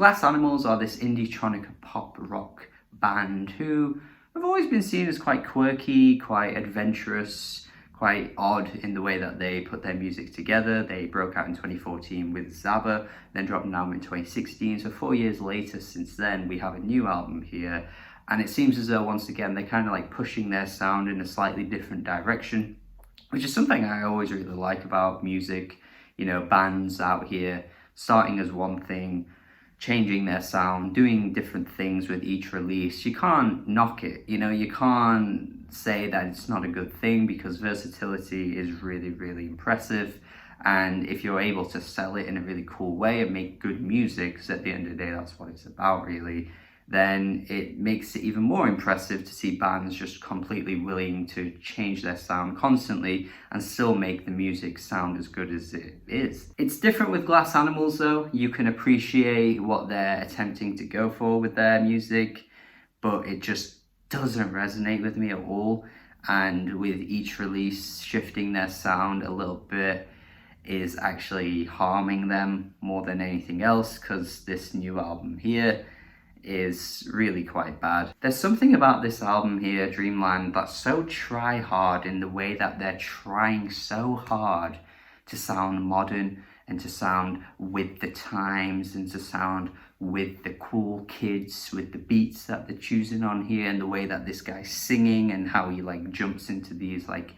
Glass Animals are this Indietronica pop rock band who have always been seen as quite quirky, quite adventurous, quite odd in the way that they put their music together. They broke out in 2014 with Zaba, then dropped an album in 2016. So 4 years later since then, we have a new album here. And it seems as though, once again, they're kind of like pushing their sound in a slightly different direction, which is something I always really like about music. You know, bands out here starting as one thing, changing their sound, doing different things with each release. You can't knock it, you know, you can't say that it's not a good thing, because versatility is really, really impressive. And if you're able to sell it in a really cool way and make good music, because at the end of the day, that's what it's about really, then it makes it even more impressive to see bands just completely willing to change their sound constantly and still make the music sound as good as it is. It's different with Glass Animals though. You can appreciate what they're attempting to go for with their music, but it just doesn't resonate with me at all. And with each release, shifting their sound a little bit is actually harming them more than anything else, because this new album here is really quite bad. There's something about this album here, Dreamland, that's so try hard in the way that they're trying so hard to sound modern and to sound with the times and to sound with the cool kids, with the beats that they're choosing on here, and the way that this guy's singing and how he like jumps into these like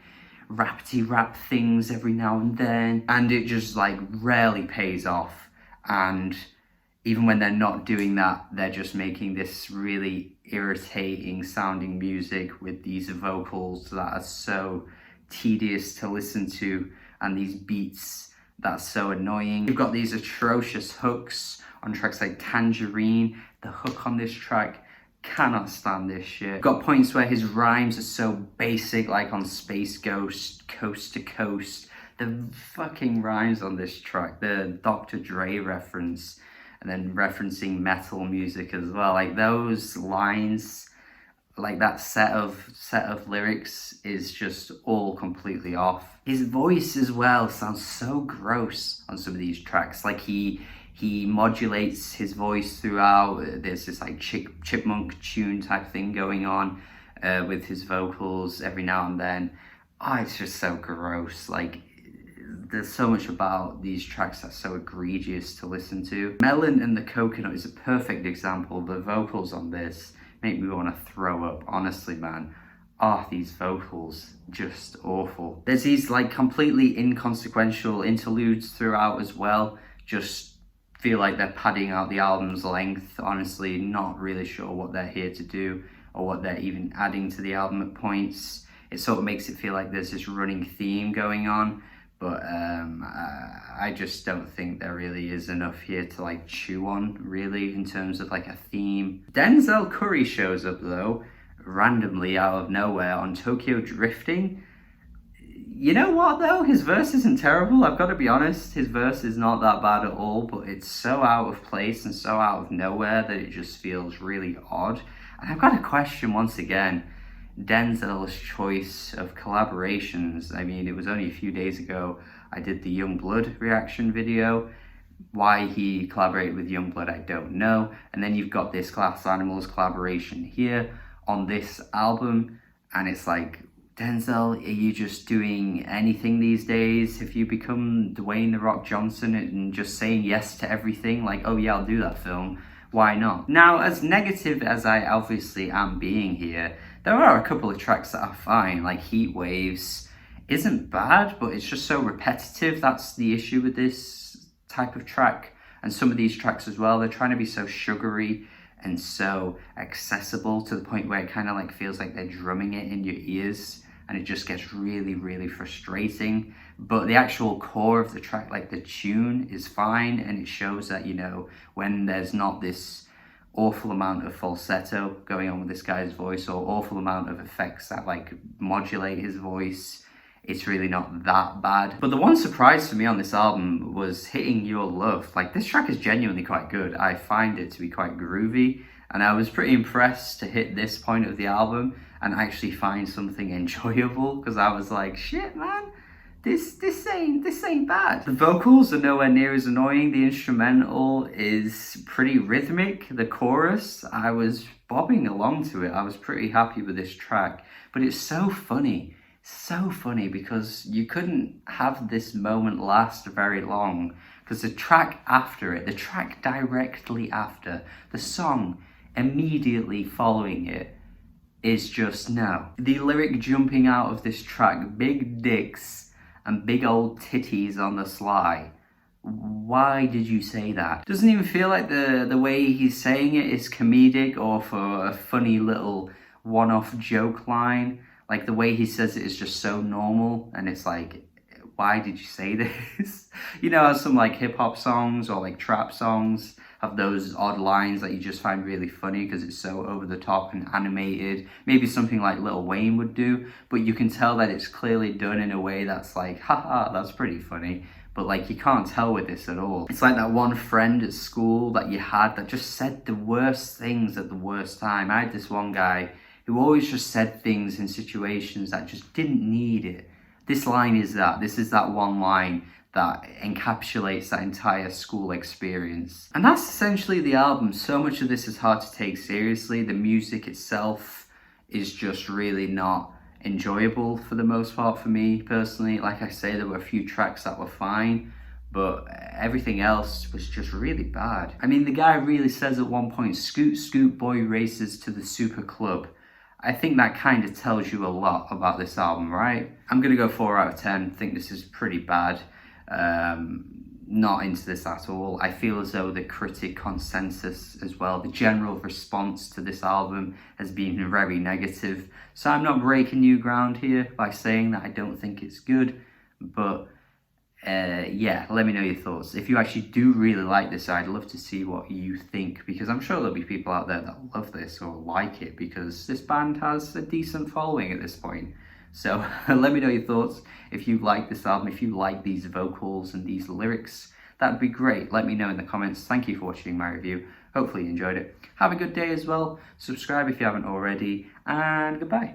rappity rap things every now and then, and it just like rarely pays off. And even when they're not doing that, they're just making this really irritating sounding music with these vocals that are so tedious to listen to, and these beats that's so annoying. You've got these atrocious hooks on tracks like Tangerine. The hook on this track, cannot stand this shit. You've got points where his rhymes are so basic, like on Space Ghost, Coast to Coast. The fucking rhymes on this track, the Dr. Dre reference, and then referencing metal music as well, like those lines, like that set of lyrics is just all completely off. His voice as well sounds so gross on some of these tracks. Like he modulates his voice throughout. There's this like chipmunk tune type thing going on with his vocals every now and then. Oh, it's just so gross. Like, there's so much about these tracks that's so egregious to listen to. Melon and the Coconut is a perfect example. The vocals on this make me want to throw up, honestly, man. These vocals, just awful. There's these like completely inconsequential interludes throughout as well. Just feel like they're padding out the album's length. Honestly, not really sure what they're here to do or what they're even adding to the album at points. It sort of makes it feel like there's this running theme going on, but I just don't think there really is enough here to like chew on, really, in terms of like a theme. Denzel Curry shows up though, randomly out of nowhere on Tokyo Drifting. You know what though, his verse isn't terrible, I've got to be honest. His verse is not that bad at all, but it's so out of place and so out of nowhere that it just feels really odd. And I've got to question once again Denzel's choice of collaborations. I mean, it was only a few days ago I did the Youngblood reaction video. Why he collaborated with Youngblood, I don't know. And then you've got this Glass Animals collaboration here on this album, and it's like, Denzel, are you just doing anything these days? Have you become Dwayne "The Rock" Johnson and just saying yes to everything? Like, oh yeah, I'll do that film. Why not? Now, as negative as I obviously am being here, there are a couple of tracks that are fine, like Heat Waves isn't bad, but it's just so repetitive. That's the issue with this type of track. And some of these tracks as well, they're trying to be so sugary and so accessible to the point where it kind of like feels like they're drumming it in your ears, and it just gets really, really frustrating. But the actual core of the track, like the tune, is fine, and it shows that, you know, when there's not this awful amount of falsetto going on with this guy's voice, or awful amount of effects that like modulate his voice, it's really not that bad. But the one surprise for me on this album was Hitting Your Love. Like, this track is genuinely quite good. I find it to be quite groovy, and I was pretty impressed to hit this point of the album and actually find something enjoyable, because I was like, shit man, this ain't bad. The vocals are nowhere near as annoying. The instrumental is pretty rhythmic. The chorus, I was bobbing along to it. I was pretty happy with this track, but it's so funny. So funny because you couldn't have this moment last very long, because the track after it, the track directly after, the song immediately following it is just no. The lyric jumping out of this track, big dicks and big old titties on the sly. Why did you say that? Doesn't even feel like the way he's saying it is comedic or for a funny little one-off joke line. Like, the way he says it is just so normal, and it's like, why did you say this? You know how some like hip hop songs or like trap songs have those odd lines that you just find really funny because it's so over the top and animated. Maybe something like Lil Wayne would do, but you can tell that it's clearly done in a way that's like, haha, that's pretty funny. But like, you can't tell with this at all. It's like that one friend at school that you had that just said the worst things at the worst time. I had this one guy who always just said things in situations that just didn't need it. This line is that. This is that one line that encapsulates that entire school experience. And that's essentially the album. So much of this is hard to take seriously. The music itself is just really not enjoyable for the most part for me personally. Like I say, there were a few tracks that were fine, but everything else was just really bad. I mean, the guy really says at one point, "Scoot, scoot, boy races to the super club." I think that kind of tells you a lot about this album, right? I'm gonna go 4 out of 10. I think this is pretty bad. Not into this at all. I feel as though the critic consensus as well, the general response to this album has been very negative. So I'm not breaking new ground here by saying that I don't think it's good, but yeah, let me know your thoughts. If you actually do really like this, I'd love to see what you think, because I'm sure there'll be people out there that love this or like it, because this band has a decent following at this point. So let me know your thoughts. If you like this album, if you like these vocals and these lyrics, that'd be great. Let me know in the comments. Thank you for watching my review. Hopefully you enjoyed it. Have a good day as well. Subscribe if you haven't already, and goodbye.